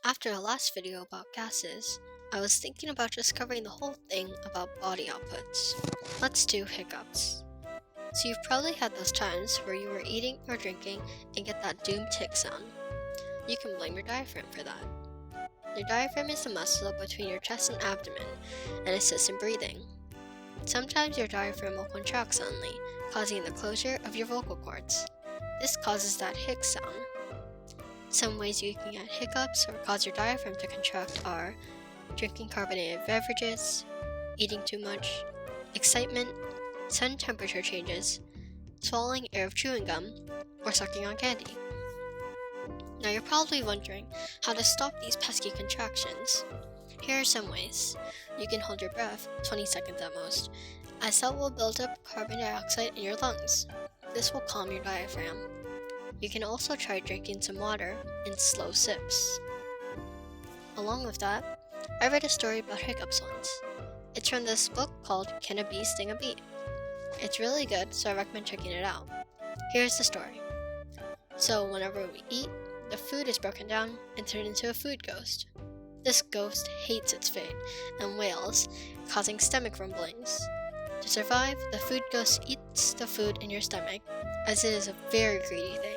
After the last video about gases, I was thinking about just covering the whole thing about body outputs. Let's do hiccups. So you've probably had those times where you were eating or drinking and get that doom tick sound. You can blame your diaphragm for that. Your diaphragm is the muscle between your chest and abdomen and assists in breathing. Sometimes your diaphragm will contract suddenly, causing the closure of your vocal cords. This causes that hic sound. Some ways you can get hiccups or cause your diaphragm to contract are drinking carbonated beverages, eating too much, excitement, sudden temperature changes, swallowing air of chewing gum, or sucking on candy. Now you're probably wondering how to stop these pesky contractions. Here are some ways. You can hold your breath 20 seconds at most, as that will build up carbon dioxide in your lungs. This will calm your diaphragm. You can also try drinking some water in slow sips. Along with that, I read a story about hiccups once. It's from this book called Can a Bee Sting a Bee? It's really good, so I recommend checking it out. Here's the story. So whenever we eat, the food is broken down and turned into a food ghost. This ghost hates its fate and wails, causing stomach rumblings. To survive, the food ghost eats the food in your stomach, as it is a very greedy thing.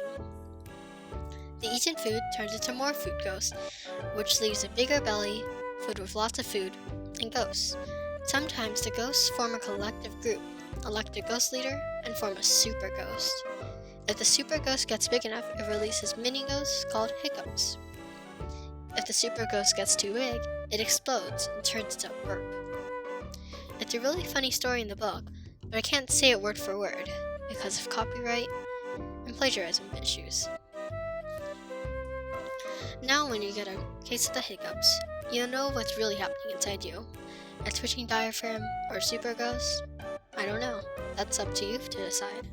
The eaten food turns into more food ghosts, which leaves a bigger belly filled with lots of food and ghosts. Sometimes the ghosts form a collective group, elect a ghost leader, and form a super ghost. If the super ghost gets big enough, it releases mini ghosts called hiccups. If the super ghost gets too big, it explodes and turns into a burp. It's a really funny story in the book, but I can't say it word for word because of copyright and plagiarism issues. Now when you get a case of the hiccups, you'll know what's really happening inside you. A twitching diaphragm or super ghost? I don't know. That's up to you to decide.